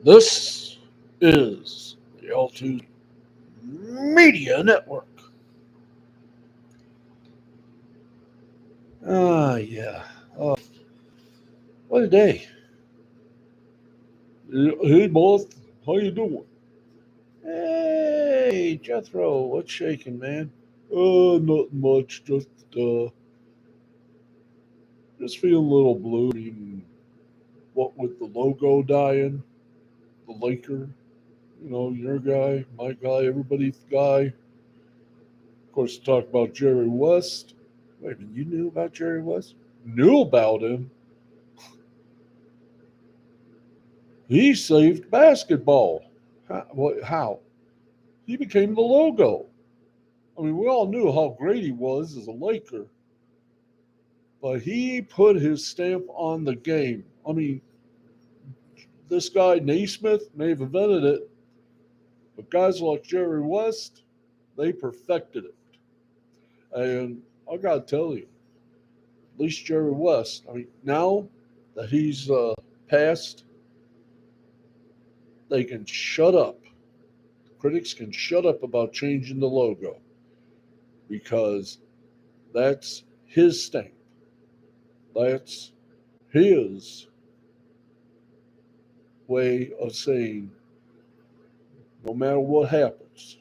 This is the L2 Media Network. Yeah. What a day. Hey, boss. How you doing? Hey, Jethro. What's shaking, man? Not much. Just feeling a little blue. I mean, what with the logo dying, the Laker, your guy, my guy, everybody's guy. Of course, talk about Jerry West. Wait a minute, you knew about Jerry West? Knew about him? He saved basketball. How? He became the logo. I mean, we all knew how great he was as a Laker, but he put his stamp on the game. I mean, this guy Naismith may have invented it, but guys like Jerry West, they perfected it. And I gotta tell you, at least Jerry West. I mean, now that he's passed, they can shut up. Critics can shut up about changing the logo because that's his stamp. That's his way of saying no matter what happens,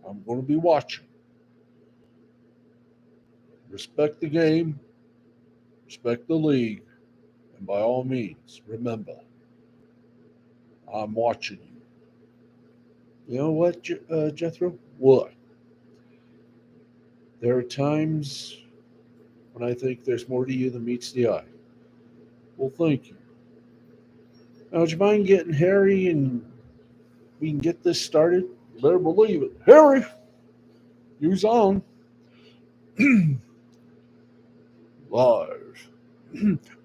I'm going to be watching. Respect the game, respect the league, and by all means, remember, I'm watching you. You know what, Jethro? What? There are times when I think there's more to you than meets the eye. Well, thank you. Now, would you mind getting Harry and we can get this started? Better believe it. Harry, you's on. Live.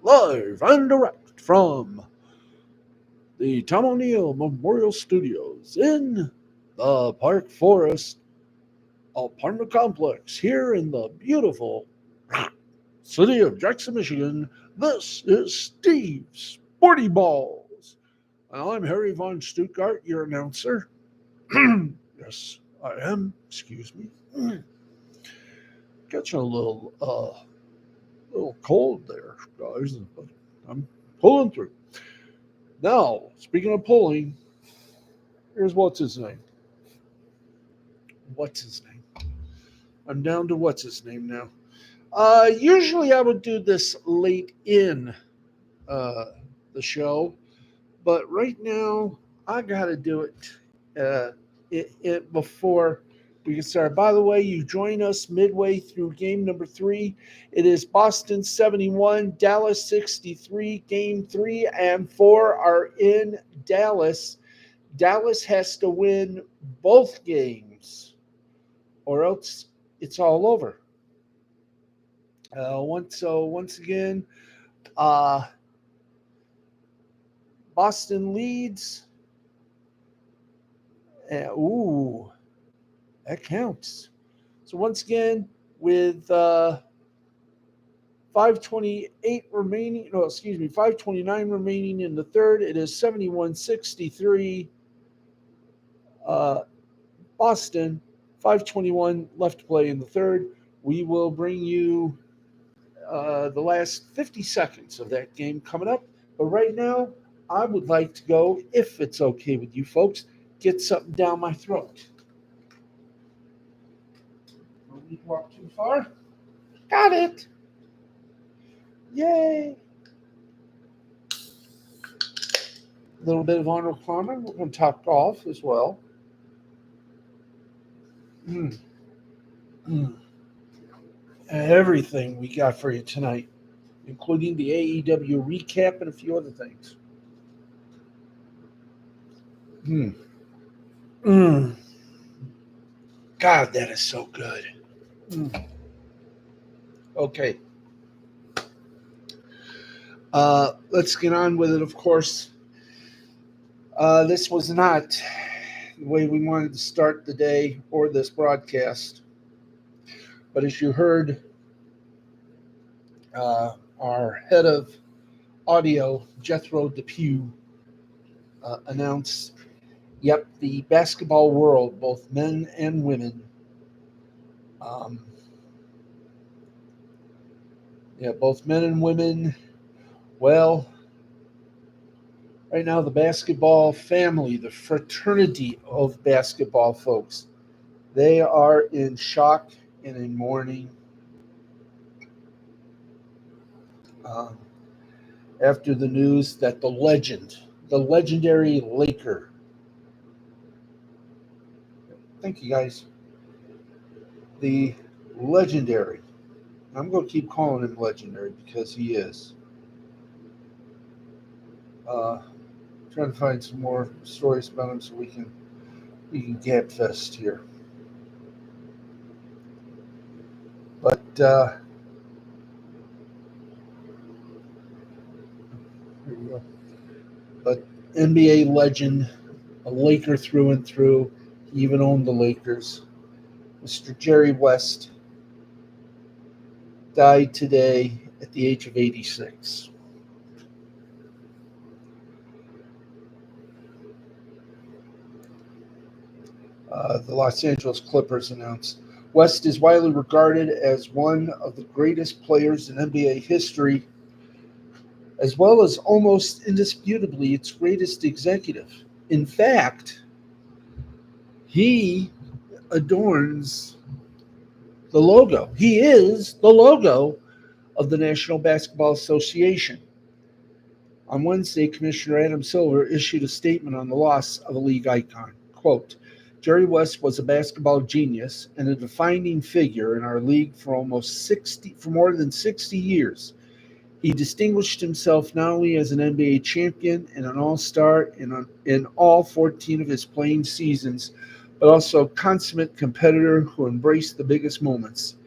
Live and direct from the Tom O'Neill Memorial Studios in the Park Forest apartment complex here in the beautiful city of Jackson, Michigan. This is Steve Sporty Balls. And I'm Harry Von Stuttgart, your announcer. Yes, I am. Excuse me. Catching a little cold there, guys, but I'm pulling through. Now, speaking of pulling, here's what's his name. What's his name? I'm down to what's his name now. Usually I would do this late in uh, the show, but right now I got to do it before we can start. By the way, you join us midway through game number 3. It is Boston 71, Dallas 63. Game 3 and 4 are in Dallas. Dallas has to win both games, or else it's all over. Once again, uh, Boston leads. Ooh, that counts. So once again, with 5:28 remaining, no, excuse me, 5:29 remaining in the third, it is 71-63. Uh, Boston, 5:21 left to play in the third. We will bring you the last 50 seconds of that game coming up. But right now, I would like to go, if it's okay with you folks, get something down my throat. Don't need to walk too far. Got it. Yay. A little bit of Arnold Palmer. We're going to talk golf as well. Everything we got for you tonight, including the AEW recap and a few other things. God, that is so good. Okay. Let's get on with it, of course. This was not the way we wanted to start the day or this broadcast. But as you heard, our head of audio, Jethro Depew, announced, yep, the basketball world, both men and women, um, yeah, both men and women, well, right now, the basketball family, the fraternity of basketball folks, they are in shock and in mourning um, after the news that the legendary Laker, thank you guys, the legendary, I'm going to keep calling him legendary because he is. Uh, Trying to find some more stories about him so we can gab fest here. But here we go. But NBA legend, a Laker through and through. He even owned the Lakers. Mr. Jerry West died today at the age of 86. The Los Angeles Clippers announced West is widely regarded as one of the greatest players in NBA history, as well as almost indisputably its greatest executive. In fact, he adorns the logo. He is the logo of the National Basketball Association. On Wednesday, Commissioner Adam Silver issued a statement on the loss of a league icon. Quote, Jerry West was a basketball genius and a defining figure in our league for more than 60 years. He distinguished himself not only as an NBA champion and an all-star in all 14 of his playing seasons, but also a consummate competitor who embraced the biggest moments.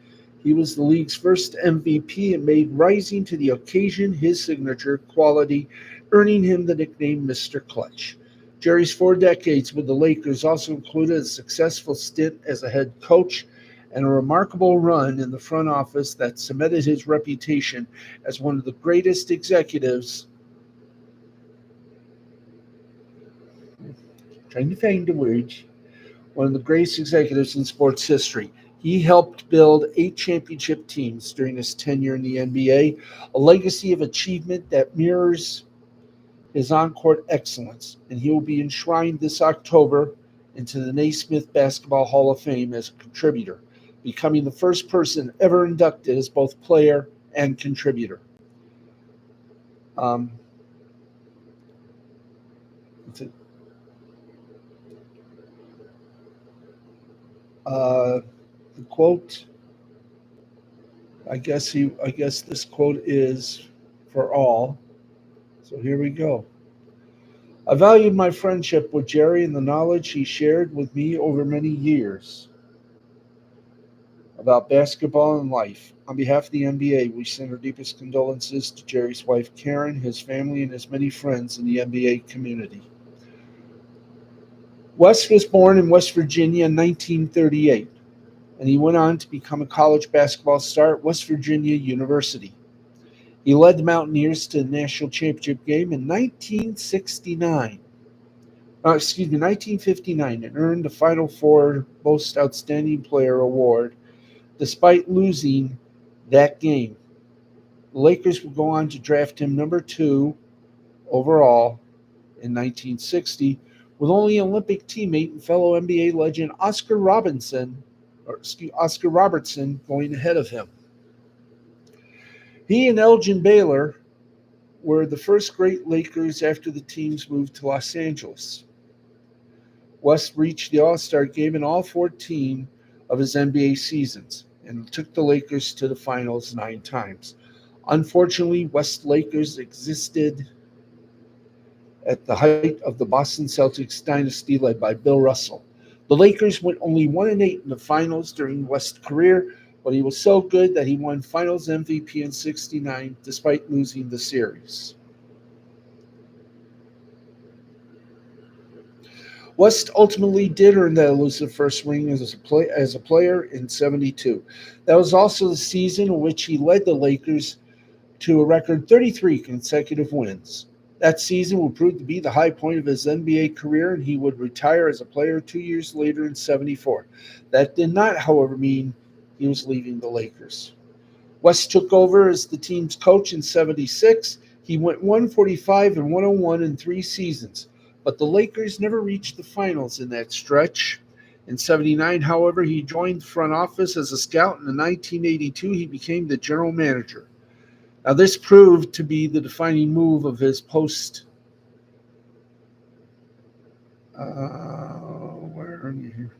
He was the league's first MVP and made rising to the occasion his signature quality, earning him the nickname Mr. Clutch. Jerry's 4 decades with the Lakers also included a successful stint as a head coach and a remarkable run in the front office that cemented his reputation as one of the greatest executives. Trying to find the words. One of the greatest executives in sports history. He helped build 8 championship teams during his tenure in the NBA, a legacy of achievement that mirrors his on-court excellence, and he will be enshrined this October into the Naismith Basketball Hall of Fame as a contributor, becoming the first person ever inducted as both player and contributor. Um, uh, the quote, I guess this quote is for all. So here we go. I valued my friendship with Jerry and the knowledge he shared with me over many years about basketball and life. On behalf of the NBA, we send our deepest condolences to Jerry's wife Karen, his family, and his many friends in the NBA community. West was born in West Virginia in 1938, and he went on to become a college basketball star at West Virginia University. He led the Mountaineers to the national championship game in 1959, and earned the Final Four Most Outstanding Player award despite losing that game. The Lakers would go on to draft him number 2 overall in 1960, with only Olympic teammate and fellow NBA legend Oscar Robertson going ahead of him. He and Elgin Baylor were the first great Lakers after the teams moved to Los Angeles. West reached the All-Star game in all 14 of his NBA seasons and took the Lakers to the finals 9 times. Unfortunately, West Lakers existed at the height of the Boston Celtics dynasty led by Bill Russell. The Lakers went only 1-8 in the finals during West's career, but he was so good that he won Finals MVP in '69 despite losing the series. West ultimately did earn that elusive first ring as a player in '72. That was also the season in which he led the Lakers to a record 33 consecutive wins. That season would prove to be the high point of his NBA career, and he would retire as a player 2 years later in '74. That did not, however, mean he was leaving the Lakers. West took over as the team's coach in '76. He went 145 and 101 in 3 seasons, but the Lakers never reached the finals in that stretch. In '79, however, he joined the front office as a scout, and in 1982 he became the general manager. Now, this proved to be the defining move of his where are you here?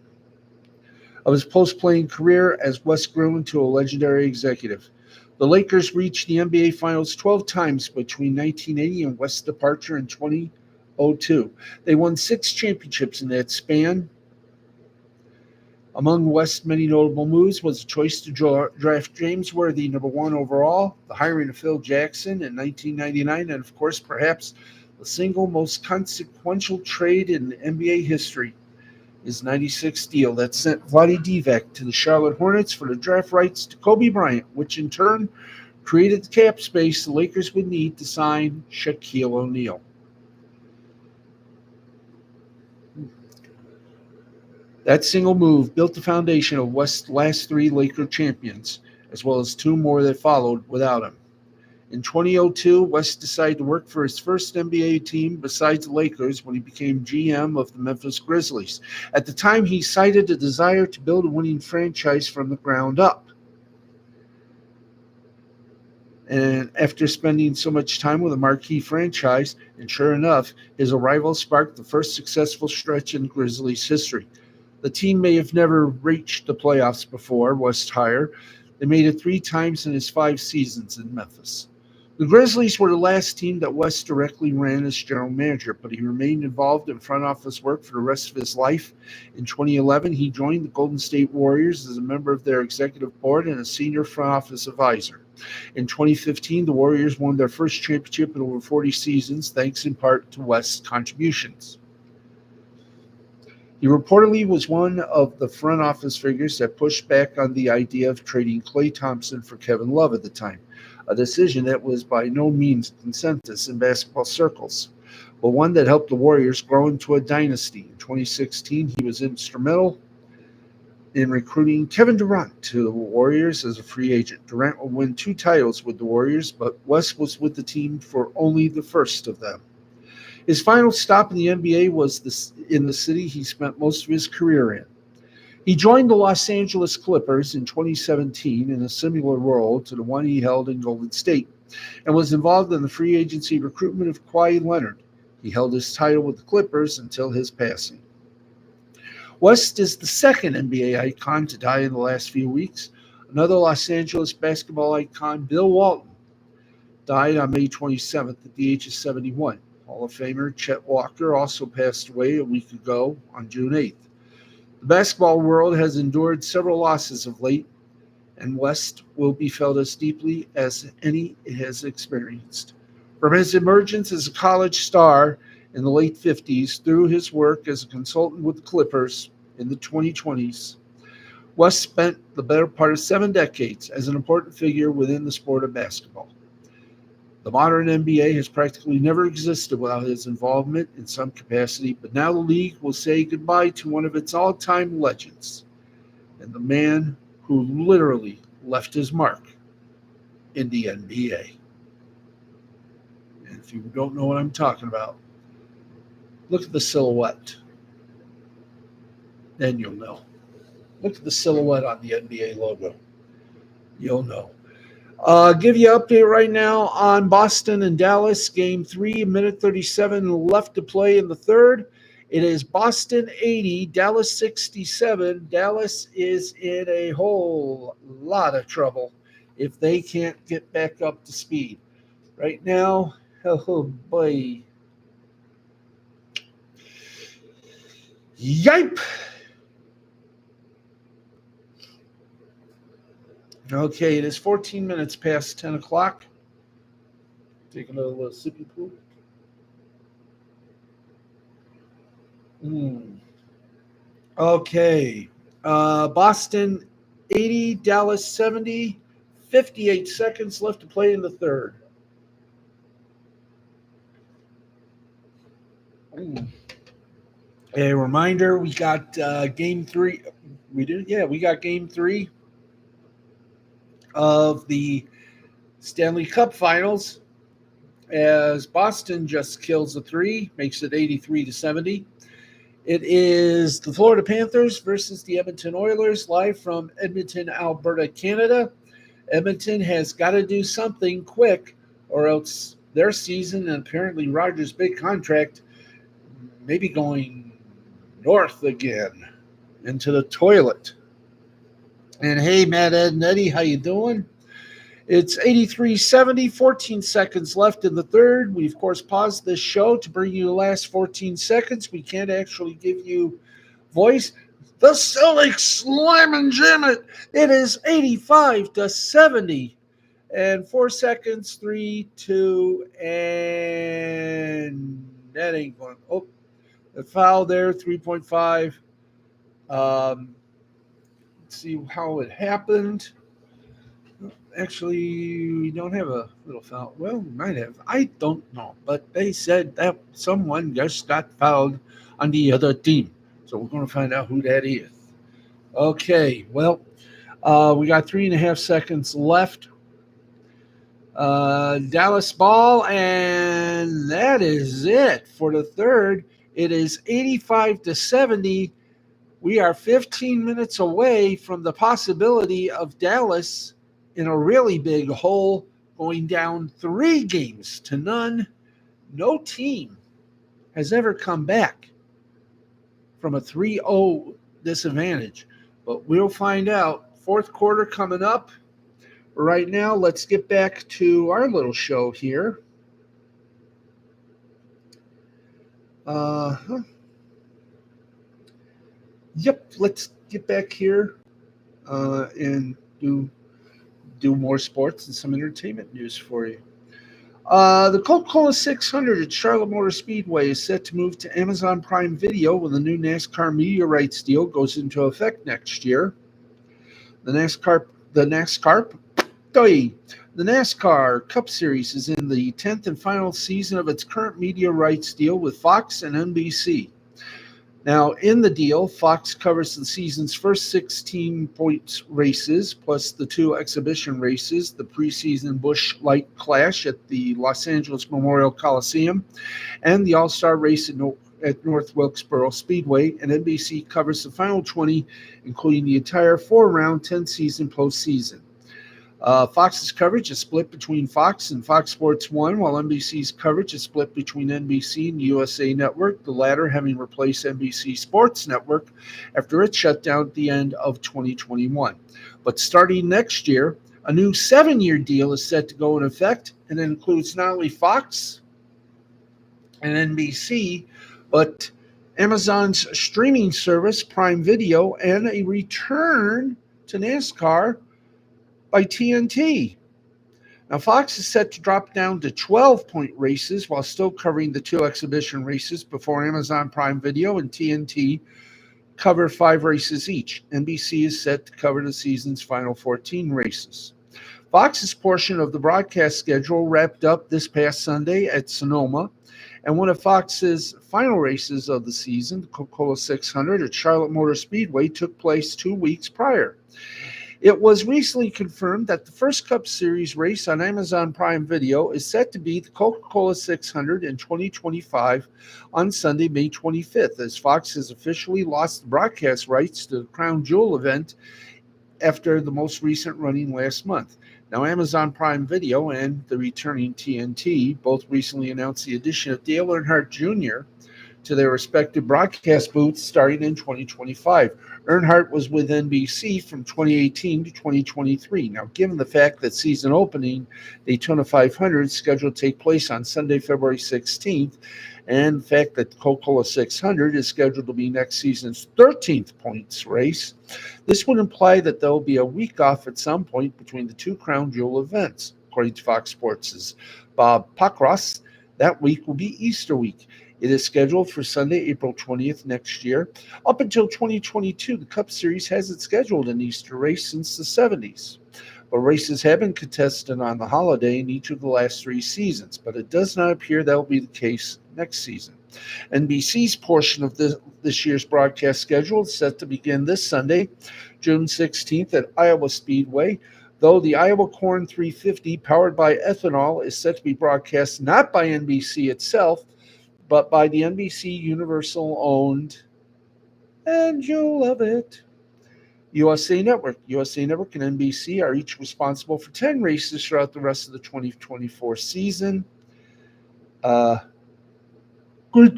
Of his post-playing career as West grew into a legendary executive. The Lakers reached the NBA Finals 12 times between 1980 and West's departure in 2002. They won 6 championships in that span. Among West's many notable moves was the choice to draft James Worthy, number 1 overall, the hiring of Phil Jackson in 1999, and of course, perhaps the single most consequential trade in NBA history, his '96 deal that sent Vlade Divac to the Charlotte Hornets for the draft rights to Kobe Bryant, which in turn created the cap space the Lakers would need to sign Shaquille O'Neal. That single move built the foundation of West's last 3 Laker champions, as well as 2 more that followed without him. In 2002, West decided to work for his first NBA team besides the Lakers when he became GM of the Memphis Grizzlies. At the time, he cited a desire to build a winning franchise from the ground up. And after spending so much time with a marquee franchise, and sure enough, his arrival sparked the first successful stretch in Grizzlies history. The team may have never reached the playoffs before West hired. They made it 3 times in his 5 seasons in Memphis. The Grizzlies were the last team that West directly ran as general manager, but he remained involved in front office work for the rest of his life. In 2011, he joined the Golden State Warriors as a member of their executive board and a senior front office advisor. In 2015, the Warriors won their first championship in over 40 seasons, thanks in part to West's contributions. He reportedly was one of the front office figures that pushed back on the idea of trading Klay Thompson for Kevin Love at the time, a decision that was by no means a consensus in basketball circles, but one that helped the Warriors grow into a dynasty. In 2016, he was instrumental in recruiting Kevin Durant to the Warriors as a free agent. Durant would win 2 titles with the Warriors, but West was with the team for only the first of them. His final stop in the NBA was in the city he spent most of his career in. He joined the Los Angeles Clippers in 2017 in a similar role to the one he held in Golden State, and was involved in the free agency recruitment of Kawhi Leonard. He held his title with the Clippers until his passing. West is the second NBA icon to die in the last few weeks. Another Los Angeles basketball icon, Bill Walton, died on May 27th at the age of 71. Hall of Famer Chet Walker also passed away a week ago on June 8th. The basketball world has endured several losses of late, and West will be felt as deeply as any it has experienced. From his emergence as a college star in the late '50s through his work as a consultant with the Clippers in the 2020s, West spent the better part of 7 decades as an important figure within the sport of basketball. The modern NBA has practically never existed without his involvement in some capacity, but now the league will say goodbye to one of its all-time legends, and the man who literally left his mark in the NBA. And if you don't know what I'm talking about, look at the silhouette. Then you'll know. Look at the silhouette on the NBA logo. You'll know. Give you an update right now on Boston and Dallas. Game 3, minute 37 left to play in the third. It is Boston 80, Dallas 67. Dallas is in a whole lot of trouble if they can't get back up to speed. Right now, oh boy. Yipe! Okay, it is 14 minutes past 10 o'clock. Taking a little sippy poo. Okay. Boston 80, Dallas 70, 58 seconds left to play in the third. A reminder: we got game three. We did, yeah. We got game three of the Stanley Cup Finals as Boston just kills a three, makes it 83-70. It is the Florida Panthers versus the Edmonton Oilers, live from Edmonton, Alberta, Canada. Edmonton has got to do something quick, or else their season and apparently Rogers' big contract maybe going north again into the toilet. And hey, Matt, Ed, and Eddie, how you doing? It's 83-70, 14 seconds left in the third. We, of course, paused this show to bring you the last 14 seconds. We can't actually give you voice. The Celtics slam and jam it. It is 85-70. And 4 seconds, 3, 2, and that ain't going. Oh, the foul there, 3.5. Let's see how it happened. Actually, we don't have a little foul. Well, we might have. I don't know. But they said that someone just got fouled on the other team. So we're going to find out who that is. Okay, well, we got 3.5 seconds left. Dallas ball, and that is it for the third. It is 85-70. We are 15 minutes away from the possibility of Dallas in a really big hole, going down 3-0. No team has ever come back from a 3-0 disadvantage, but we'll find out. Fourth quarter coming up. Right now, let's get back to our little show here. Yep, let's get back here and do more sports and some entertainment news for you. The Coca-Cola 600 at Charlotte Motor Speedway is set to move to Amazon Prime Video when the new NASCAR media rights deal goes into effect next year. The NASCAR Cup Series is in the 10th and final season of its current media rights deal with Fox and NBC. Now, in the deal, Fox covers the season's first 16 points races, plus the 2 exhibition races, the preseason Busch Light Clash at the Los Angeles Memorial Coliseum, and the All-Star race at North Wilkesboro Speedway, and NBC covers the final 20, including the entire 4-round 10-season postseason. Fox's coverage is split between Fox and Fox Sports 1, while NBC's coverage is split between NBC and USA Network, the latter having replaced NBC Sports Network after it shut down at the end of 2021. But starting next year, a new 7-year deal is set to go in effect, and it includes not only Fox and NBC, but Amazon's streaming service, Prime Video, and a return to NASCAR by TNT. Now, Fox is set to drop down to 12-point races while still covering the 2 exhibition races before Amazon Prime Video and TNT cover 5 races each. NBC is set to cover the season's final 14 races. Fox's portion of the broadcast schedule wrapped up this past Sunday at Sonoma, and one of Fox's final races of the season, the Coca-Cola 600 at Charlotte Motor Speedway, took place 2 weeks prior. It was recently confirmed that the first Cup Series race on Amazon Prime Video is set to be the Coca-Cola 600 in 2025 on Sunday, May 25th, as Fox has officially lost the broadcast rights to the Crown Jewel event after the most recent running last month. Now, Amazon Prime Video and the returning TNT both recently announced the addition of Dale Earnhardt Jr. to their respective broadcast booths starting in 2025. Earnhardt was with NBC from 2018 to 2023. Now, given the fact that season opening Daytona 500 is scheduled to take place on Sunday, February 16th, and the fact that Coca-Cola 600 is scheduled to be next season's 13th points race, this would imply that there will be a week off at some point between the 2 Crown Jewel events. According to Fox Sports' Bob Pockrass, that week will be Easter week. It is scheduled for Sunday, April 20th next year. Up until 2022, the Cup Series hasn't scheduled an Easter race since the 70s. But races have been contested on the holiday in each of the last 3 seasons, but it does not appear that will be the case next season. NBC's portion of this year's broadcast schedule is set to begin this Sunday, June 16th at Iowa Speedway, though the Iowa Corn 350, powered by ethanol, is set to be broadcast not by NBC itself, but by the NBC Universal owned, and you'll love it, USA Network. USA Network and NBC are each responsible for 10 races throughout the rest of the 2024 season. Good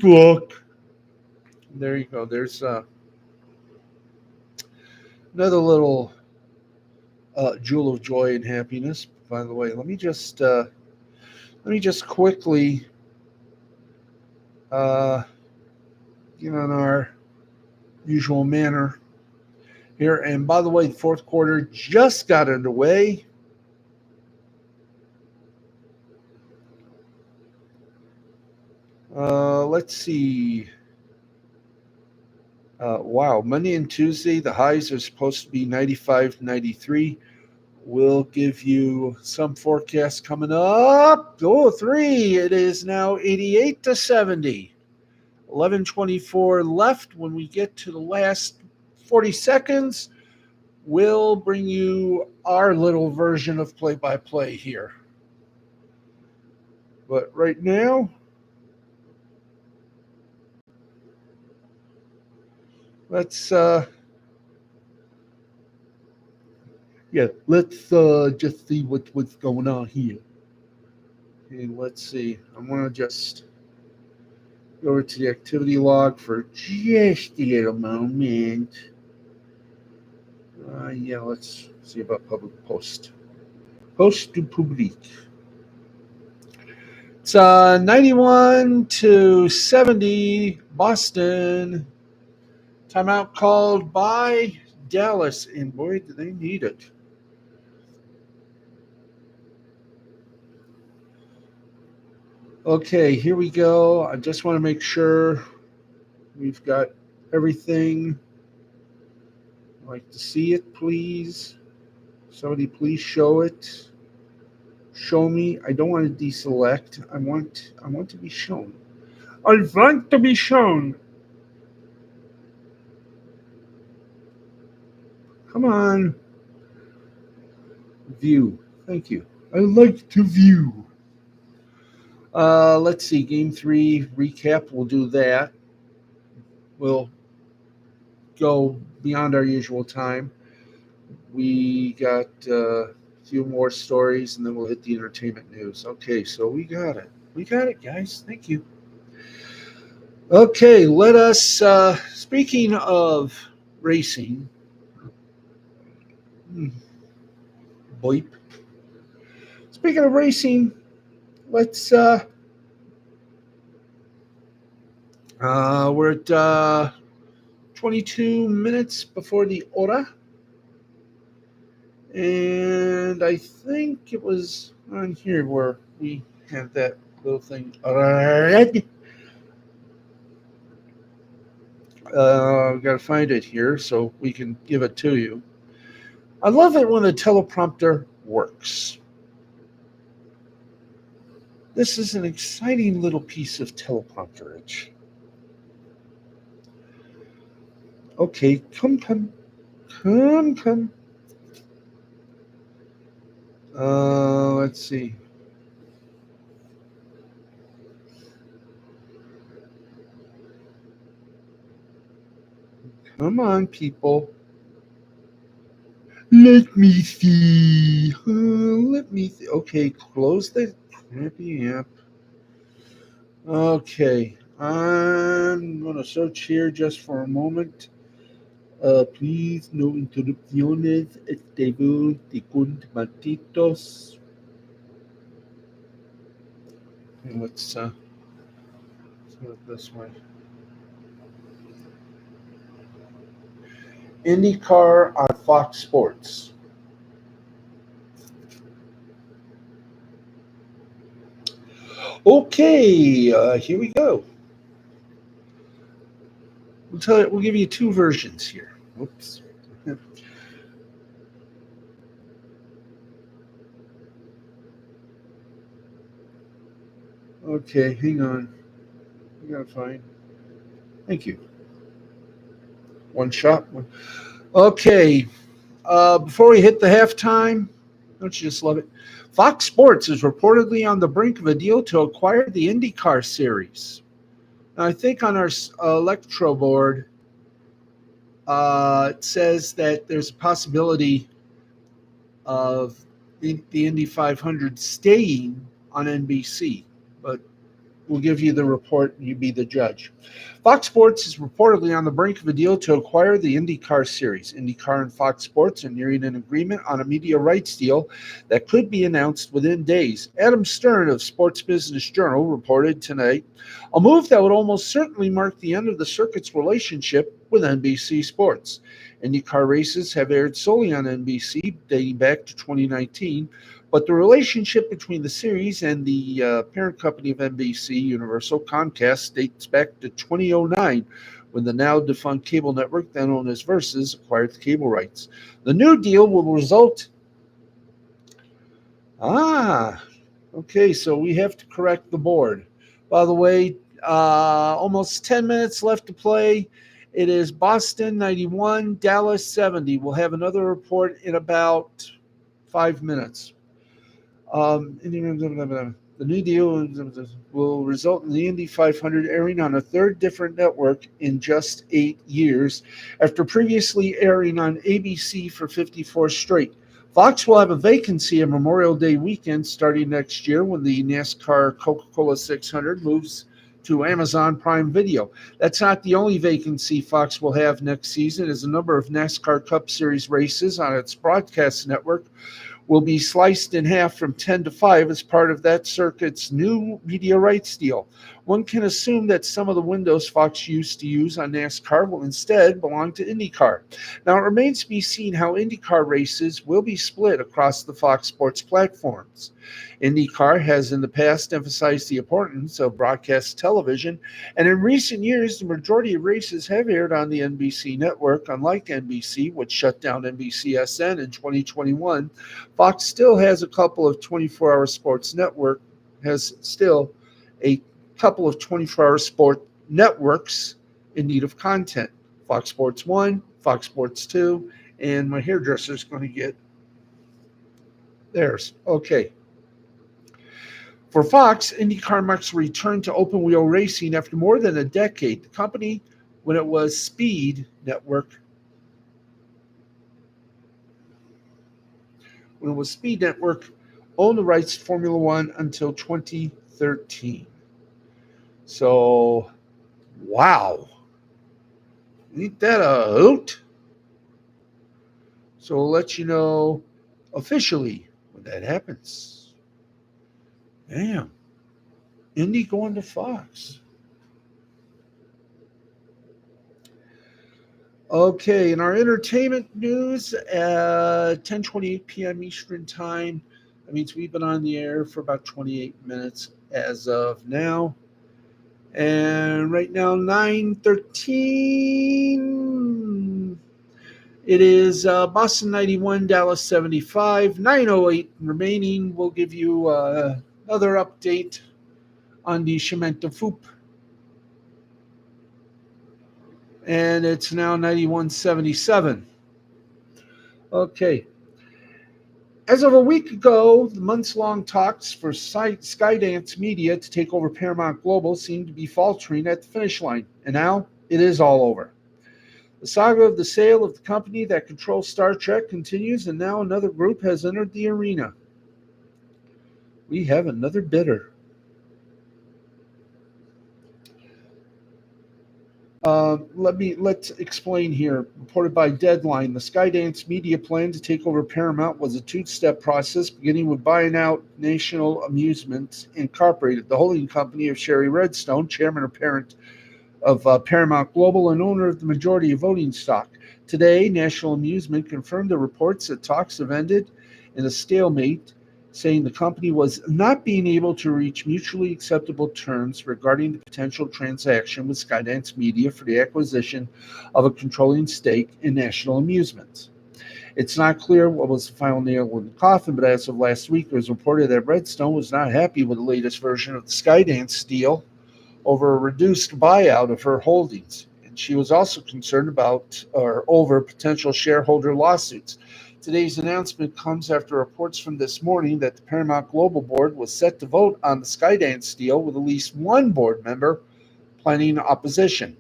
luck. There you go. There's another little jewel of joy and happiness. By the way, let me just quickly get on our usual manner here. And by the way, the fourth quarter just got underway. Let's see. Wow, Monday and Tuesday, the highs are supposed to be 95, 93. We'll give you some forecasts coming up. Oh, 3. It is now 88 to 70. 11:24 left. When we get to the last 40 seconds, we'll bring you our little version of play-by-play here. But right now, let's just see what's going on here. Okay, let's see. I'm gonna just go over to the activity log for just a little moment. Let's see about public post. Post to public. It's 91 to 70, Boston. Timeout called by Dallas, and boy, do they need it. Okay, here we go. I just want to make sure we've got everything. I'd like to see it, please. Somebody please show it. Show me. I don't want to deselect. I want to be shown. I want to be shown. Come on. View. Thank you. I like to view. Let's see. Game 3 recap. We'll do that. We'll go beyond our usual time. We got a few more stories, and then we'll hit the entertainment news. Okay, so we got it. We got it, guys. Thank you. Okay, let us, speaking of racing, bleep. Speaking of racing, let's, we're at 22 minutes before the hora. And I think it was on here where we had that little thing. I've got to find it here so we can give it to you. I love it when the teleprompter works. This is an exciting little piece of teleprompterage. Okay, come. Let's see. Come on, people. Let me see. Okay, close the crappy app. Okay, I'm going to search here just for a moment. Please, no interrupciones. Estevão secund matitos. Okay, let's do it this way. IndyCar on Fox Sports. Okay, here we go. We'll give you two versions here. Oops. Okay, hang on. You gotta find. Thank you. One shot. Okay. Before we hit the halftime, don't you just love it? Fox Sports is reportedly on the brink of a deal to acquire the IndyCar series. Now, I think on our electro board, it says that there's a possibility of the Indy 500 staying on NBC, but we'll give you the report and you be the judge. Fox Sports is reportedly on the brink of a deal to acquire the IndyCar series. IndyCar and Fox Sports are nearing an agreement on a media rights deal that could be announced within days. Adam Stern of Sports Business Journal reported tonight a move that would almost certainly mark the end of the circuit's relationship with NBC Sports. IndyCar races have aired solely on NBC dating back to 2019, but the relationship between the series and the parent company of NBC, Universal Comcast, dates back to 2009, when the now defunct cable network, then known as Versus, acquired the cable rights. The new deal will result. Okay, so we have to correct the board. By the way, almost 10 minutes left to play. It is Boston 91, Dallas 70. We'll have another report in about 5 minutes. The new deal will result in the Indy 500 airing on a third different network in just 8 years, after previously airing on ABC for 54 straight. Fox will have a vacancy on Memorial Day weekend starting next year when the NASCAR Coca-Cola 600 moves to Amazon Prime Video. That's not the only vacancy Fox will have next season, as a number of NASCAR Cup Series races on its broadcast network will be sliced in half from 10 to 5 as part of that circuit's new media rights deal. One can assume that some of the windows Fox used to use on NASCAR will instead belong to IndyCar. Now, it remains to be seen how IndyCar races will be split across the Fox Sports platforms. IndyCar has in the past emphasized the importance of broadcast television, and in recent years, the majority of races have aired on the NBC network. Unlike NBC, which shut down NBCSN in 2021, Fox still has a couple of 24-hour sports network, has still a couple of 24-hour sport networks in need of content. Fox Sports 1, Fox Sports 2, and my hairdresser's going to get theirs. Okay. For Fox, IndyCar marks a return to open-wheel racing after more than a decade. The company, when it was Speed Network, owned the rights to Formula One until 2013. So, wow. Ain't that a hoot? So we'll let you know officially when that happens. Damn. Indy going to Fox. Okay, in our entertainment news, at 10:28 p.m. Eastern Time, that means we've been on the air for about 28 minutes as of now. And right now, 9:13. It is Boston 91, Dallas 75, 9:08 remaining. We'll give you another update on the Cemento Foop. And it's now 91.77. Okay. As of a week ago, the months-long talks for Skydance Media to take over Paramount Global seemed to be faltering at the finish line, and now it is all over. The saga of the sale of the company that controls Star Trek continues, and now another group has entered the arena. We have another bidder. Let's explain here. Reported by Deadline, the Skydance Media plan to take over Paramount was a two-step process, beginning with buying out National Amusements Incorporated, the holding company of Sherry Redstone, chairman or parent of Paramount Global and owner of the majority of voting stock. Today, National Amusement confirmed the reports that talks have ended in a stalemate, saying the company was not being able to reach mutually acceptable terms regarding the potential transaction with Skydance Media for the acquisition of a controlling stake in National Amusements. It's not clear what was the final nail in the coffin, but as of last week, it was reported that Redstone was not happy with the latest version of the Skydance deal, over a reduced buyout of her holdings. And she was also concerned about or over potential shareholder lawsuits. Today's announcement comes after reports from this morning that the Paramount Global Board was set to vote on the Skydance deal with at least one board member planning opposition.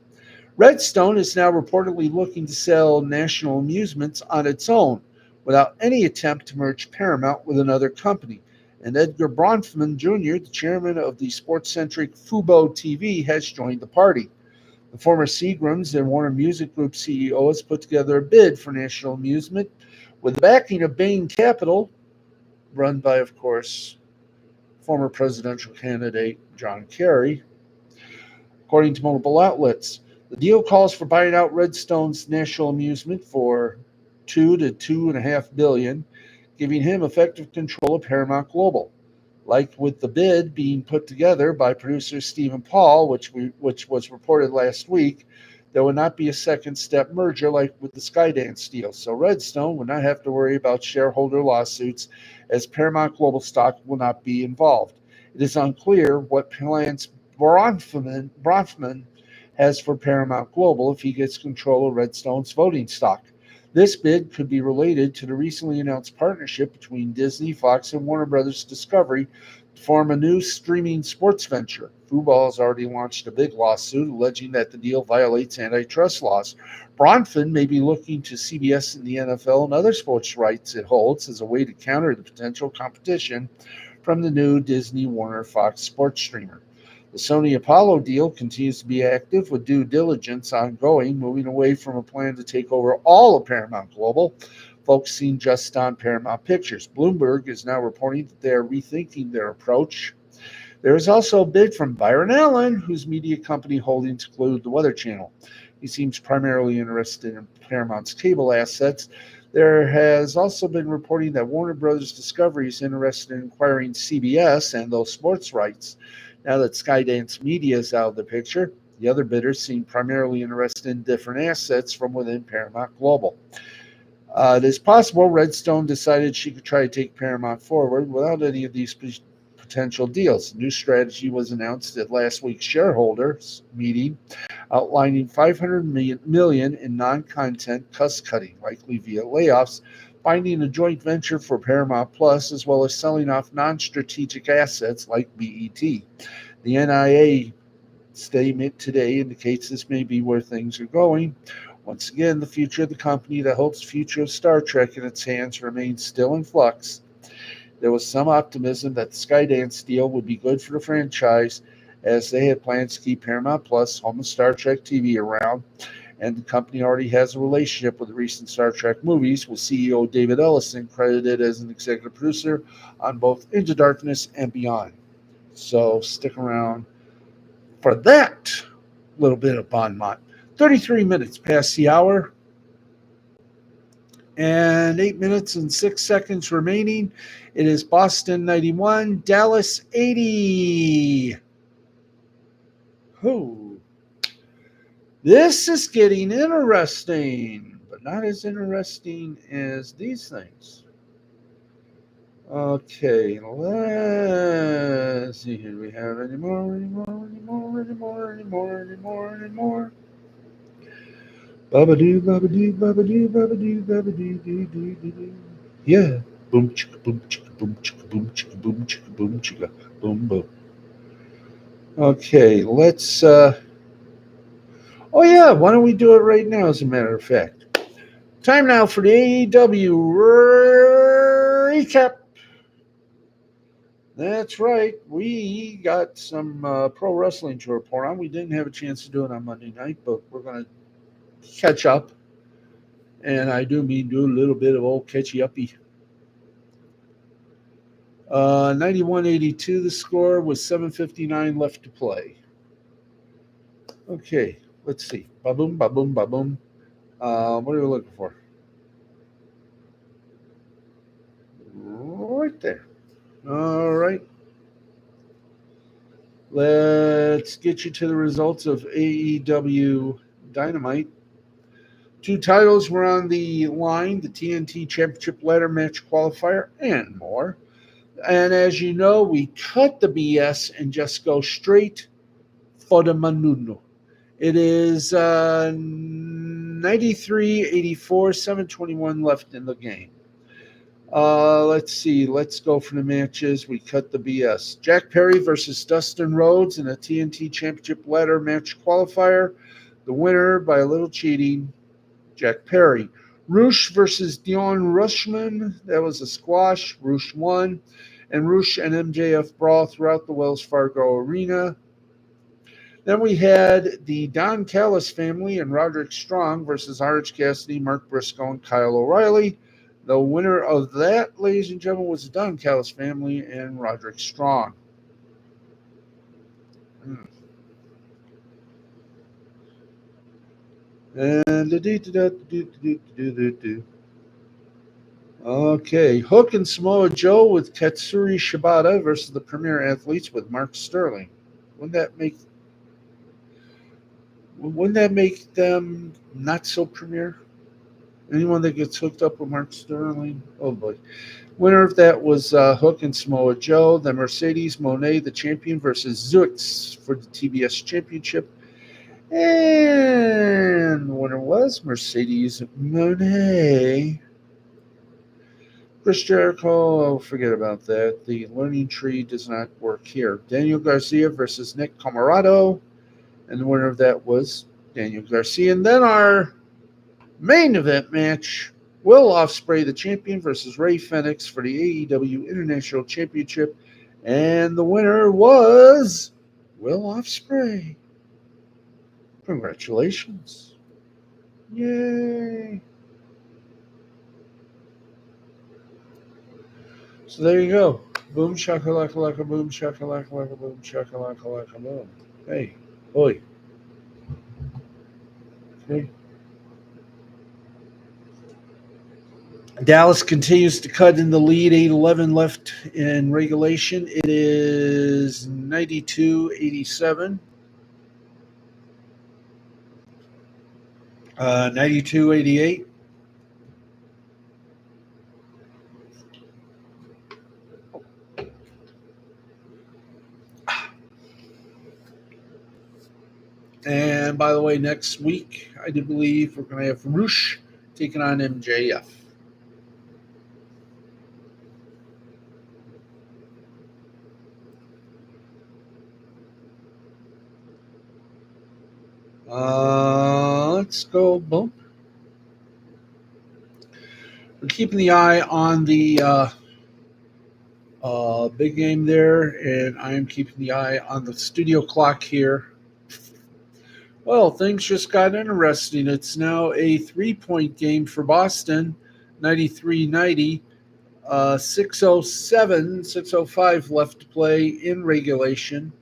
Redstone is now reportedly looking to sell National Amusements on its own without any attempt to merge Paramount with another company. And Edgar Bronfman Jr., the chairman of the sports-centric Fubo TV, has joined the party. The former Seagrams and Warner Music Group CEO has put together a bid for National Amusement with the backing of Bain Capital, run by, of course, former presidential candidate John Kerry, according to multiple outlets. The deal calls for buying out Redstone's National Amusement for $2 to $2.5 billion, giving him effective control of Paramount Global. Like with the bid being put together by producer Stephen Paul, which was reported last week, there would not be a second step merger like with the Skydance deal. So Redstone would not have to worry about shareholder lawsuits, as Paramount Global stock will not be involved. It is unclear what plans Bronfman has for Paramount Global if he gets control of Redstone's voting stock. This bid could be related to the recently announced partnership between Disney, Fox, and Warner Brothers Discovery to form a new streaming sports venture. Fubo has already launched a big lawsuit alleging that the deal violates antitrust laws. Bronfman may be looking to CBS and the NFL and other sports rights it holds as a way to counter the potential competition from the new Disney Warner Fox sports streamer. The Sony Apollo deal continues to be active with due diligence ongoing, moving away from a plan to take over all of Paramount Global, focusing just on Paramount Pictures. Bloomberg is now reporting that they are rethinking their approach. There is also a bid from Byron Allen, whose media company holdings include the Weather Channel. He seems primarily interested in Paramount's cable assets. There has also been reporting that Warner Brothers Discovery is interested in acquiring CBS and those sports rights. Now that Skydance Media is out of the picture, the other bidders seem primarily interested in different assets from within Paramount Global. It is possible Redstone decided she could try to take Paramount forward without any of these potential deals. A new strategy was announced at last week's shareholders meeting, outlining $500 million in non-content cost-cutting, likely via layoffs, finding a joint venture for Paramount Plus, as well as selling off non-strategic assets like BET. The NIA statement today indicates this may be where things are going. Once again, the future of the company that holds the future of Star Trek in its hands remains still in flux. There was some optimism that the Skydance deal would be good for the franchise, as they had plans to keep Paramount Plus, home of Star Trek TV, around, and the company already has a relationship with the recent Star Trek movies, with CEO David Ellison credited as an executive producer on both Into Darkness and Beyond. So stick around for that little bit of Bon Mot. 33 minutes past the hour, and 8 minutes and 6 seconds remaining. It is Boston 91, Dallas 80. Who? This is getting interesting, but not as interesting as these things. Okay, let's see. Do we have any more? Babadoo, babadoo, babadoo, babadoo, babadoo, doo, doo, doo, doo. Yeah. Boom, chicka, boom, chicka, boom, chicka, boom, chicka, boom, chicka, boom, chicka, boom, boom. Okay, let's. Oh, yeah, why don't we do it right now, as a matter of fact? Time now for the AEW recap. That's right. We got some pro wrestling to report on. We didn't have a chance to do it on Monday night, but we're going to catch up. And I do mean do a little bit of old catchy uppy. 91-82 the score with 7:59 left to play. Okay, let's see. Ba-boom, ba-boom, ba-boom. What are we looking for? Right there. All right. Let's get you to the results of AEW Dynamite. 2 titles were on the line, the TNT Championship Ladder Match Qualifier, and more. And as you know, we cut the BS and just go straight for the Manuno. It is 93-84, 7:21 left in the game. Let's see. Let's go for the matches. We cut the BS. Jack Perry versus Dustin Rhodes in a TNT Championship ladder match qualifier. The winner by a little cheating, Jack Perry. Roosh versus Dion Rushman. That was a squash. Roosh won. And Roosh and MJF brawl throughout the Wells Fargo Arena. Then we had the Don Callis family and Roderick Strong versus Orange Cassidy, Mark Briscoe, and Kyle O'Reilly. The winner of that, ladies and gentlemen, was the Don Callis family and Roderick Strong. And okay, Hook and Samoa Joe with Katsuri Shibata versus the Premier Athletes with Mark Sterling. Wouldn't that make them not so premier? Anyone that gets hooked up with Mark Sterling? Oh boy. Winner of that was Hook and Samoa Joe. The Mercedes Monet, the champion, versus Zux for the TBS Championship. And the winner was Mercedes Monet. Chris Jericho, oh, forget about that. The learning tree does not work here. Daniel Garcia versus Nick Camarado. And the winner of that was Daniel Garcia. And then our main event match, Will Ospreay, the champion, versus Ray Phoenix for the AEW International Championship. And the winner was Will Ospreay. Congratulations. Yay. So there you go. Boom shakalaka laka boom shakalaka laka boom shakalaka laka boom. Hey, oi. Okay. Dallas continues to cut in the lead. 8:11 left in regulation. It is 92-87. 92-88. And by the way, next week, I do believe we're going to have Roosh taking on MJF. Let's go. Boom. We're keeping the eye on the big game there, and I am keeping the eye on the studio clock here. Well, things just got interesting. It's now a 3-point game for Boston, 93-90. 6:07, 6:05 left to play in regulation.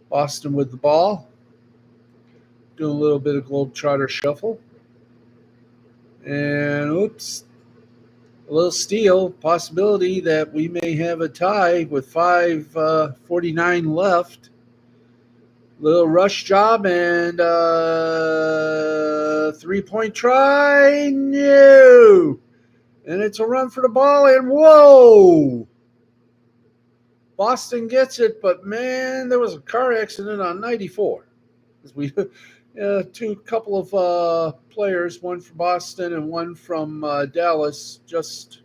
Boston with the ball. Doing a little bit of Globetrotter shuffle. And oops, a little steal. Possibility that we may have a tie with 5:49 left. Little rush job and 3-point try. No. And it's a run for the ball. And whoa. Boston gets it. But man, there was a car accident on 94. We couple of players, one from Boston and one from Dallas, just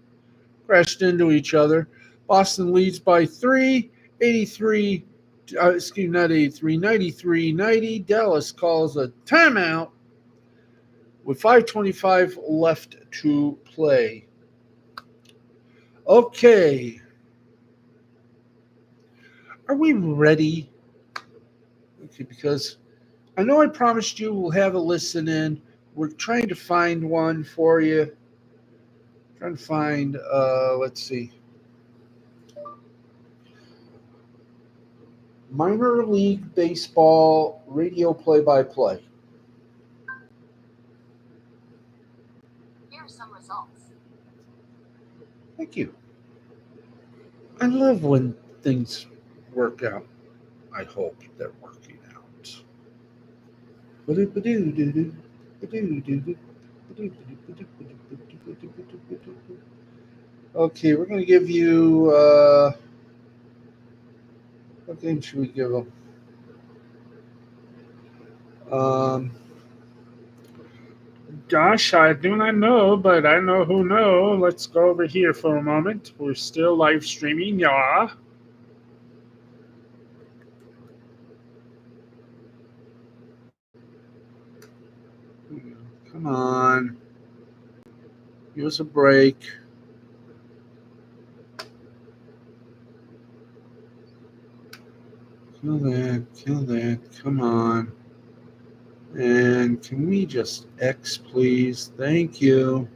crashed into each other. Boston leads by 3, 83. Not 83, 93-90. Dallas calls a timeout with 5:25 left to play. Okay. Are we ready? Okay, because I know I promised you we'll have a listen in. We're trying to find one for you. Trying to find, let's see. Minor League Baseball radio play-by-play. Here are some results. Thank you. I love when things work out. I hope they're working out. Okay, we're going to give you, what game should we give them? Um, Gosh, I do not know, but I know who know. Let's go over here for a moment. We're still live streaming, yeah. come on. Give us a break. Kill that. Kill that. Come on. And can we just X, please? Thank you.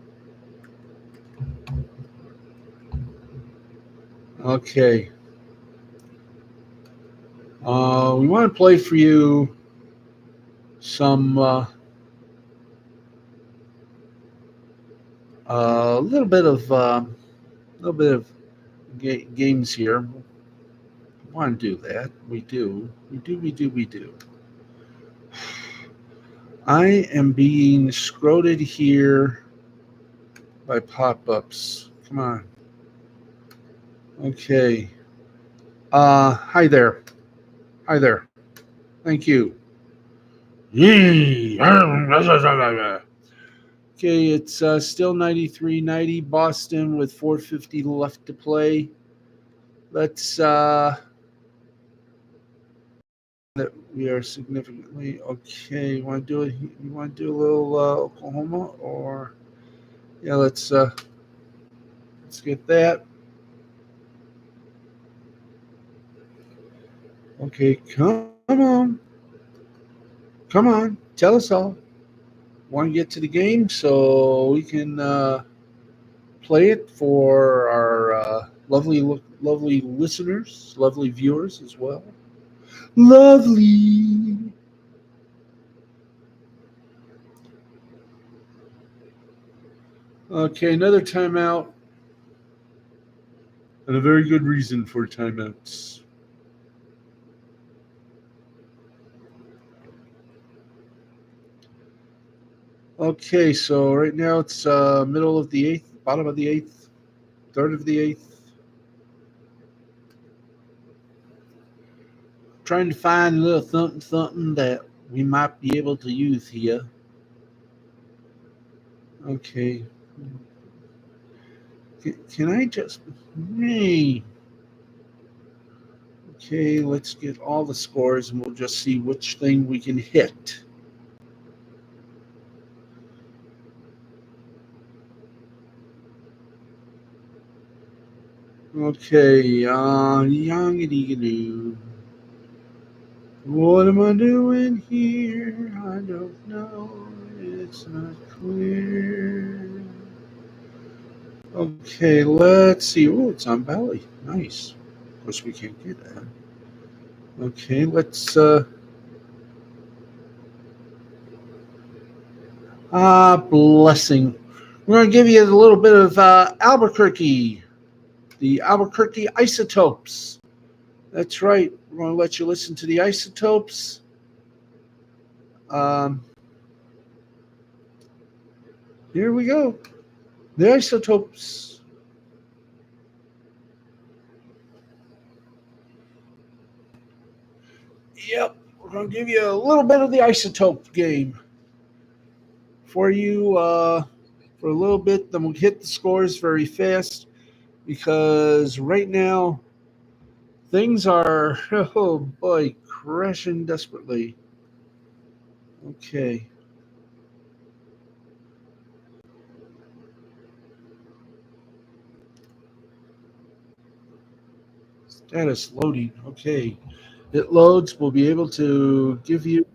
Okay. We want to play for you some a little bit of games here. We want to do that. We do. We do. We do. We do. I am being scroted here by pop-ups. Come on. Okay. Hi there. Hi there. Thank you. Yee. Okay, it's still 93-90 Boston with 4:50 left to play. Let's that we are significantly okay. You want to do it? You want to do a little Oklahoma or yeah? Let's get that. Okay, come on, come on. Tell us all. Want to get to the game so we can play it for our lovely listeners, lovely viewers as well. Lovely. Okay, another timeout, and a very good reason for timeouts. Okay, so right now it's middle of the eighth, bottom of the eighth, third of the eighth. Trying to find a little something that we might be able to use here. Okay. Can I just. Hey. Okay, let's get all the scores and we'll just see which thing we can hit. Okay, youngity. What am I doing here? I don't know. It's not clear. Okay, let's see. Oh, it's on Valley. Nice. Of course, we can't get that. Okay, let's. Blessing. We're going to give you a little bit of Albuquerque, the Albuquerque Isotopes. That's right. We're going to let you listen to the Isotopes. Um, here we go. The Isotopes. Yep, we're going to give you a little bit of the Isotope game for you for a little bit. Then we'll hit the scores very fast because right now things are, oh boy, crashing desperately. Okay. Status loading. Okay. It loads. We'll be able to give you.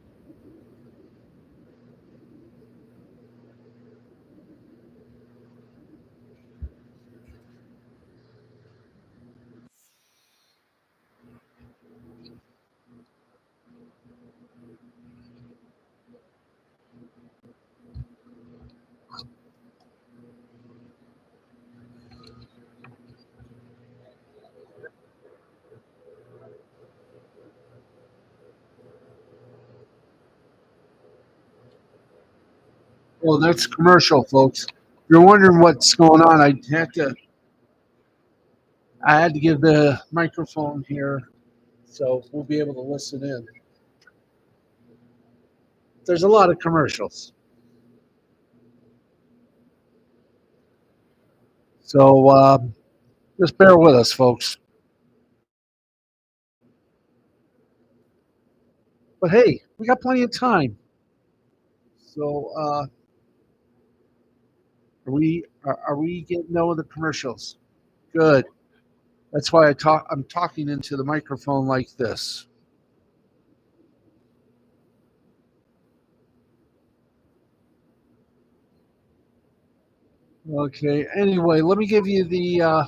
Well, that's commercial, folks. If you're wondering what's going on, I had to give the microphone here, so we'll be able to listen in. There's a lot of commercials. So just bear with us, folks. But hey, we got plenty of time. So are we getting over the commercials? Good. That's why I'm talking into the microphone like this. Okay. Anyway, let me give you the.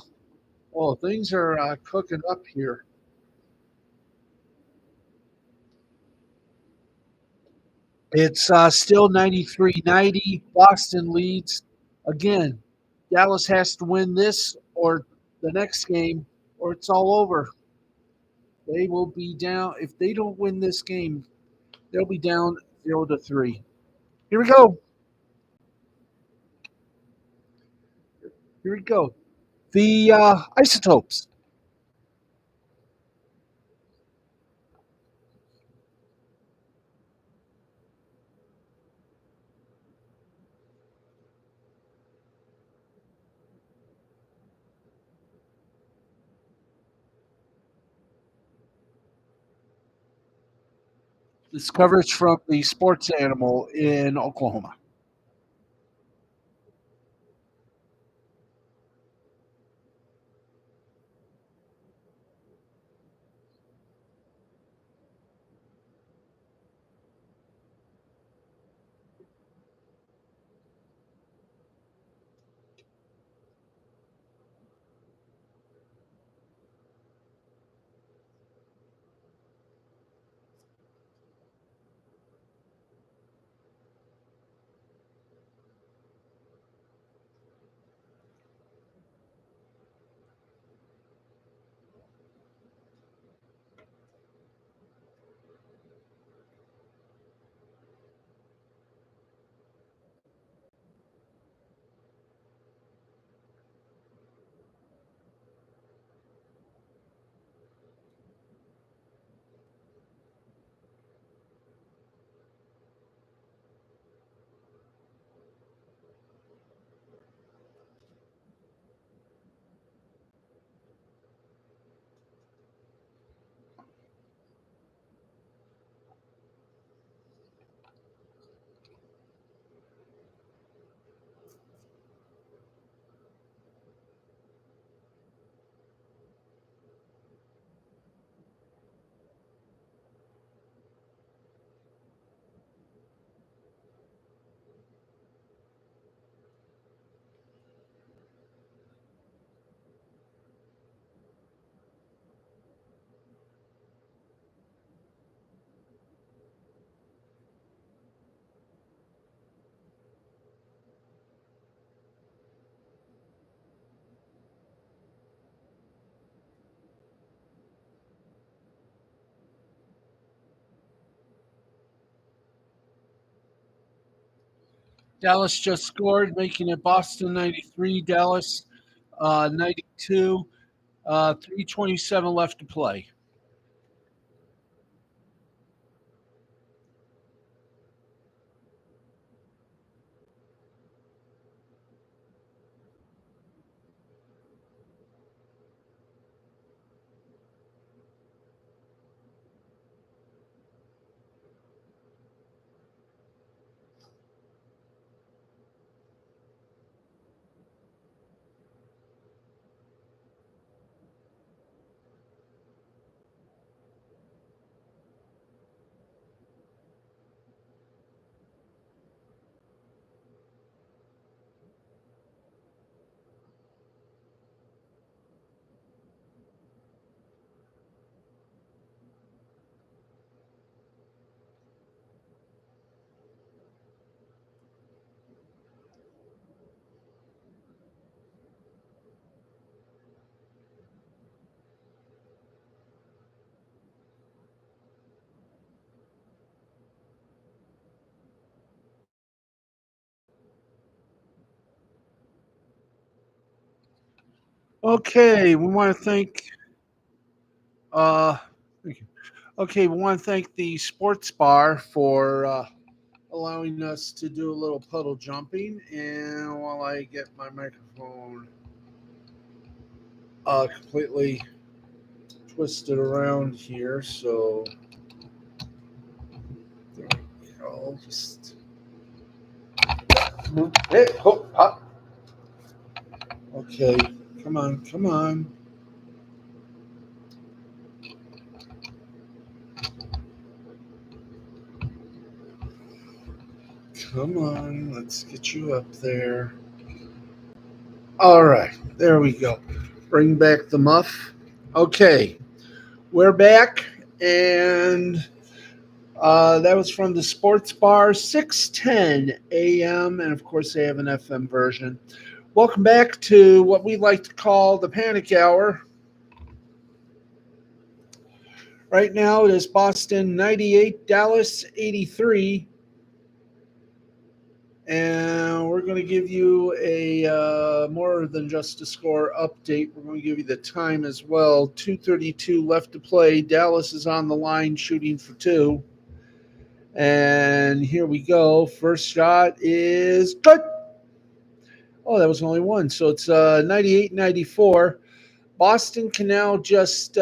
Oh, things are cooking up here. It's still 93-90. Boston leads. Again, Dallas has to win this or the next game, or it's all over. They will be down. If they don't win this game, they'll be down 0-3. Here we go. Here we go. The isotopes. This coverage from the sports animal in Oklahoma. Dallas just scored, making it Boston 93, Dallas 92, 3:27 left to play. Okay, we want to thank. Uh, thank you. Okay, we want to thank the Sports Bar for allowing us to do a little puddle jumping. And while I get my microphone completely twisted around here, so there we go. Just hey, hop, hop. Okay, come on, come on. Come on, let's get you up there. All right, there we go. Bring back the muff. Okay, we're back, and that was from the Sports Bar, 610 a.m., and of course they have an FM version. Welcome back to what we like to call the Panic Hour. Right now it is Boston 98, Dallas 83. And we're going to give you a more than just a score update. We're going to give you the time as well. 2:32 left to play. Dallas is on the line shooting for two. And here we go. First shot is good. Oh, that was only one. So it's 98-94. Boston can now just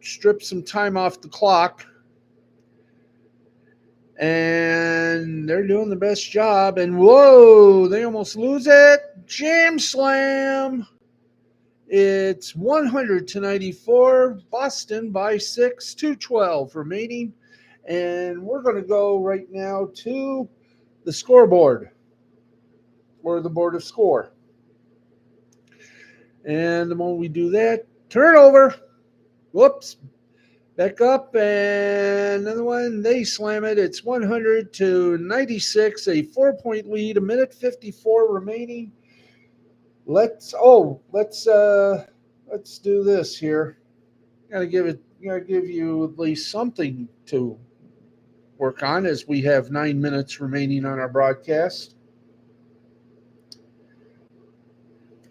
strip some time off the clock. And they're doing the best job. And whoa, they almost lose it. Jam slam. It's 100-94. Boston by 6, 2:12 remaining. And we're going to go right now to the scoreboard, or the board of score. And the moment we do that, turnover. Whoops. Back up, and another one. They slam it. It's 100-96, a 4-point lead. 1:54 remaining. Let's do this here. Gotta give you at least something to work on, as we have 9 minutes remaining on our broadcast.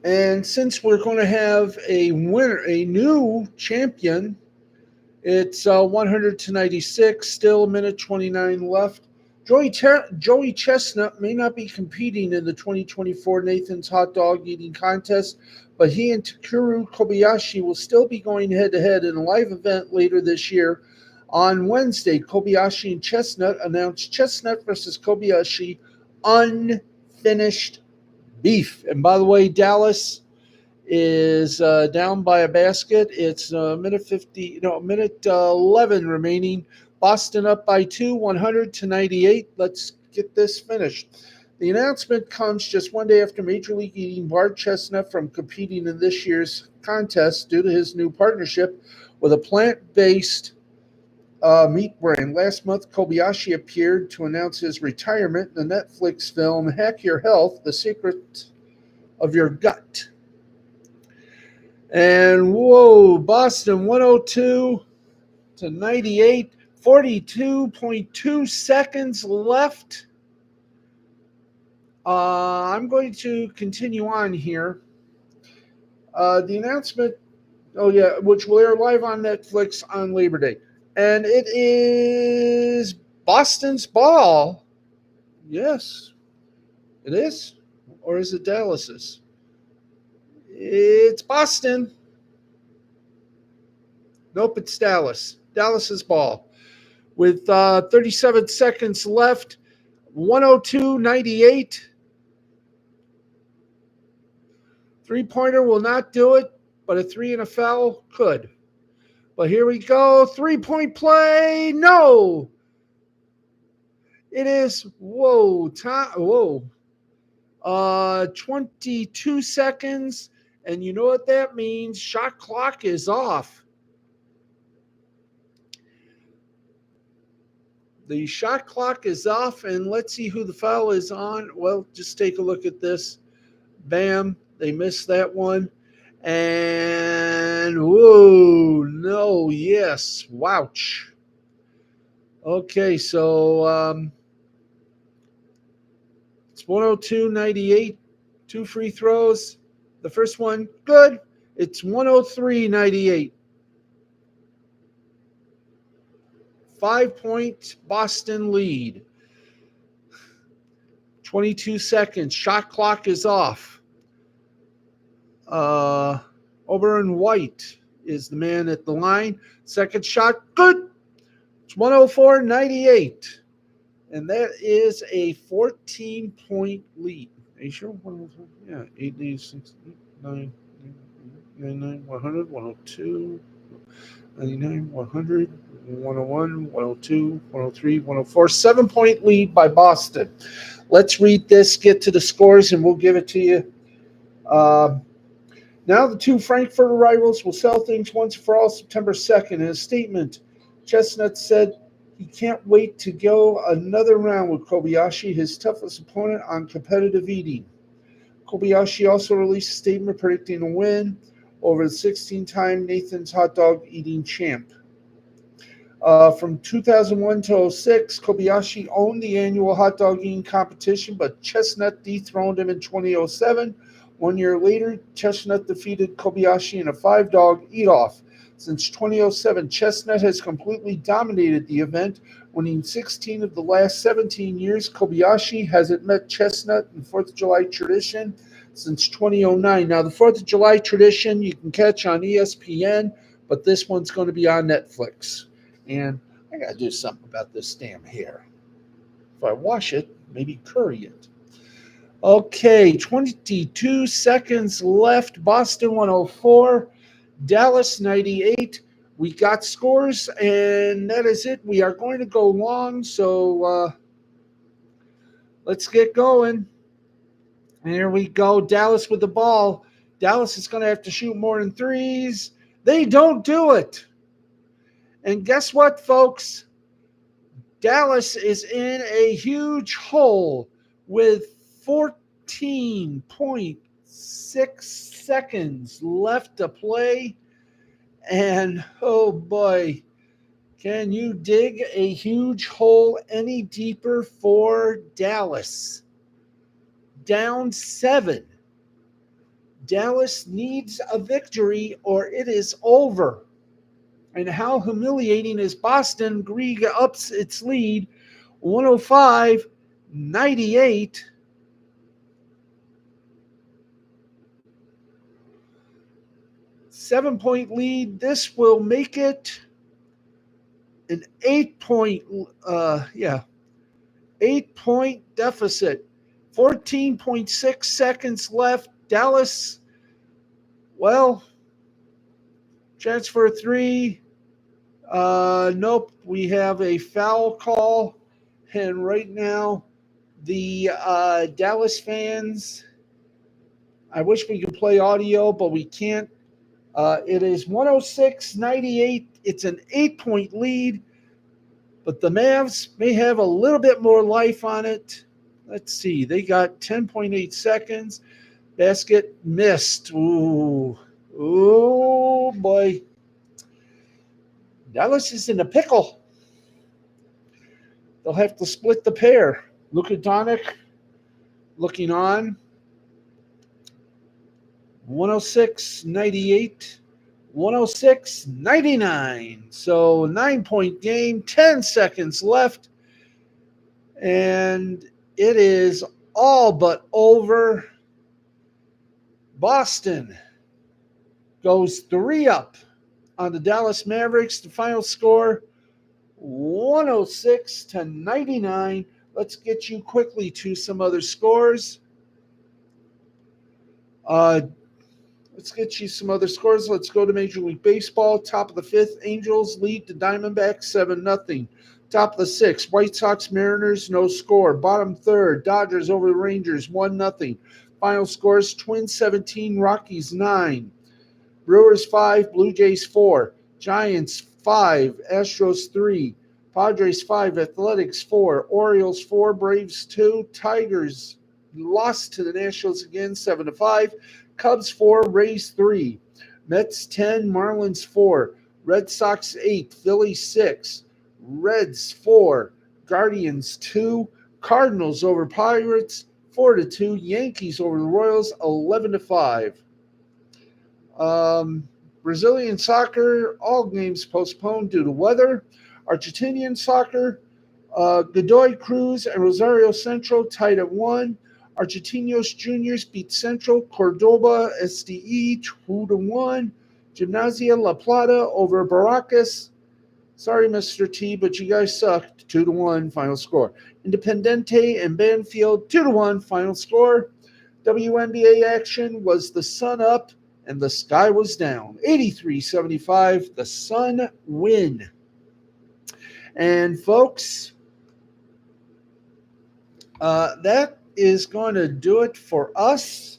And since we're going to have a winner, a new champion. It's 100-96, still a minute 29 left. Joey Chestnut may not be competing in the 2024 Nathan's Hot Dog Eating Contest, but he and Takeru Kobayashi will still be going head-to-head in a live event later this year. On Wednesday, Kobayashi and Chestnut announced Chestnut versus Kobayashi unfinished beef. And by the way, Dallas is down by a basket. It's minute 11 remaining. Boston up by 2, 100-98. Let's get this finished. The announcement comes just one day after Major League Eating barred Chestnut from competing in this year's contest due to his new partnership with a plant-based meat brand. Last month, Kobayashi appeared to announce his retirement in the Netflix film Hack Your Health, The Secret of Your Gut. And whoa, Boston 102-98, 42.2 seconds left. I'm going to continue on here. The announcement, which will air live on Netflix on Labor Day. And it is Boston's ball. Yes, it is. Or is it Dallas's? It's Boston. Nope, it's Dallas. Dallas's ball. With 37 seconds left, 102-98. Three-pointer will not do it, but a three and a foul could. But here we go. Three-point play. No. It is, 22 seconds. And you know what that means? Shot clock is off. The shot clock is off, and let's see who the foul is on. Well, just take a look at this. Bam, they missed that one. And, yes, wouch. Okay, so it's 102-98, 2 free throws. The first one, good. It's 103-98. 5-point Boston lead. 22 seconds. Shot clock is off. Oberon White is the man at the line. Second shot, good. It's 104.98. And that is a 14-point lead. Are you sure? Yeah, 8, 6, 9, 99, 100, 102, 99, 100, 101, 102, 103, 104. 7-point lead by Boston. Let's read this, get to the scores, and we'll give it to you. Now the two Frankfurt rivals will sell things once for all September 2nd. In a statement, Chestnut said he can't wait to go another round with Kobayashi, his toughest opponent on competitive eating. Kobayashi also released a statement predicting a win over the 16-time Nathan's hot dog eating champ. From 2001 to 06, Kobayashi owned the annual hot dog eating competition, but Chestnut dethroned him in 2007. 1 year later, Chestnut defeated Kobayashi in a 5-dog eat-off. Since 2007, Chestnut has completely dominated the event, winning 16 of the last 17 years. Kobayashi hasn't met Chestnut in 4th of July tradition since 2009. Now, the 4th of July tradition you can catch on ESPN, but this one's going to be on Netflix. And I got to do something about this damn hair. If I wash it, maybe curry it. Okay, 22 seconds left. Boston 104, Dallas 98. We got scores, and that is it. We are going to go long, so let's get going. And here we go. Dallas with the ball. Dallas is going to have to shoot more than threes. They don't do it. And guess what, folks? Dallas is in a huge hole with 14.6 seconds left to play. And, oh boy, can you dig a huge hole any deeper for Dallas? Down 7. Dallas needs a victory or it is over. And how humiliating is Boston? Griega ups its lead 105-98. Seven-point lead. This will make it an 8-point, 8-point deficit. 14.6 seconds left. Dallas, well, chance for a 3. Nope, we have a foul call. And right now, the Dallas fans, I wish we could play audio, but we can't. It is 106-98. It's an 8-point lead, but the Mavs may have a little bit more life on it. Let's see. They got 10.8 seconds. Basket missed. Ooh, boy. Dallas is in a pickle. They'll have to split the pair. Luka Doncic looking on. 106-98. 106-99. So 9-point game, 10 seconds left. And it is all but over. Boston goes 3 up on the Dallas Mavericks. The final score, 106-99. Let's get you quickly to some other scores. Let's go to Major League Baseball. Top of the 5th, Angels lead the Diamondbacks 7-0. Top of the 6th, White Sox, Mariners, no score. Bottom 3rd, Dodgers over the Rangers 1-0. Final scores, Twins 17, Rockies 9. Brewers 5, Blue Jays 4. Giants 5, Astros 3. Padres 5, Athletics 4. Orioles 4, Braves 2. Tigers lost to the Nationals again 7-5. Cubs 4, Rays 3. Mets 10, Marlins 4. Red Sox 8, Phillies 6. Reds 4, Guardians 2. Cardinals over Pirates 4-2. Yankees over the Royals 11-5. Brazilian soccer, all games postponed due to weather. Argentinian soccer, Godoy Cruz and Rosario Central tied at 1. Argentinos Juniors beat Central Cordoba SDE 2-1. Gimnasia La Plata over Baracas. Sorry, Mr. T, but you guys sucked. 2-1 final score. Independiente and Banfield 2-1 final score. WNBA action was the sun up and the sky was down. 83-75, the Sun win. And folks, that is going to do it for us.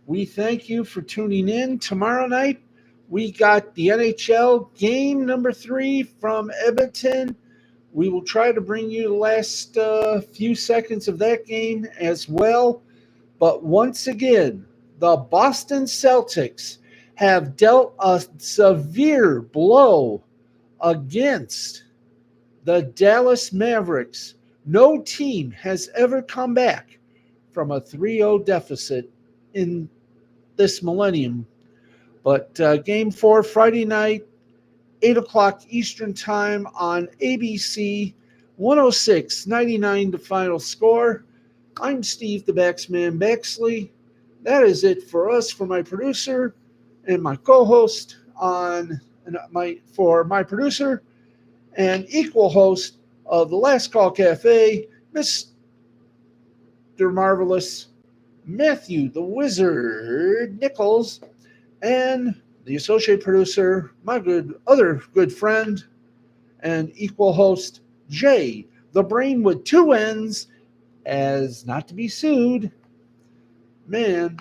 We thank you for tuning in. Tomorrow night, we got the NHL game number 3 from Edmonton. We will try to bring you the last few seconds of that game as well. But once again, the Boston Celtics have dealt a severe blow against the Dallas Mavericks. No team has ever come back from a 3-0 deficit in this millennium. But Game 4, Friday night, 8 o'clock Eastern Time on ABC, 106-99 the final score. I'm Steve the Baxman Baxley. That is it for us, for my producer and my co-host for my producer and equal host of the Last Call Cafe, Mr. Marvelous Matthew the Wizard Nichols, and the associate producer, my other good friend and equal host, Jay, the brain with 2 N's, as not to be sued. Man,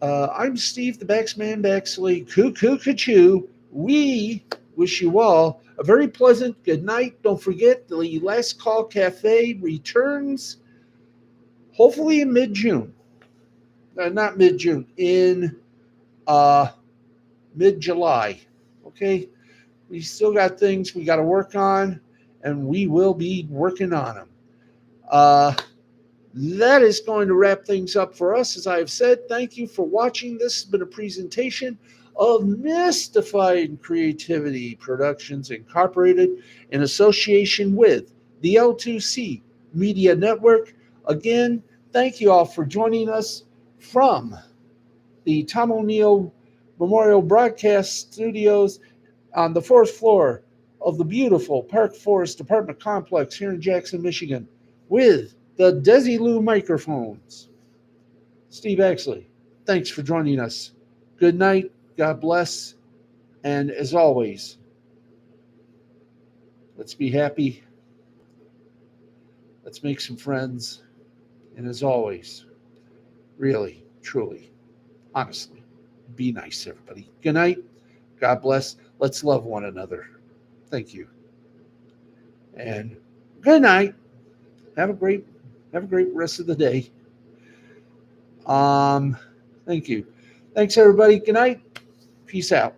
I'm Steve the Baxman Baxley. Cuckoo Cachoo. We wish you all a very pleasant good night. Don't forget, the Last Call Cafe returns hopefully in mid-June. Not mid-June, in mid-July. Okay? We still got things we got to work on, and we will be working on them. That is going to wrap things up for us. As I have said, thank you for watching. This has been a presentation of Mystified Creativity Productions Incorporated in association with the L2C Media Network. Again, thank you all for joining us from the Tom O'Neill Memorial Broadcast Studios on the 4th floor of the beautiful Park Forest Apartment Complex here in Jackson, Michigan, with the Desilu microphones. Steve Axley, thanks for joining us. Good night, God bless, and as always, let's be happy, let's make some friends, and as always, really, truly, honestly, be nice, everybody. Good night, God bless, let's love one another. Thank you. And good night. Have a great rest of the day. Thank you. Thanks, everybody. Good night. Peace out.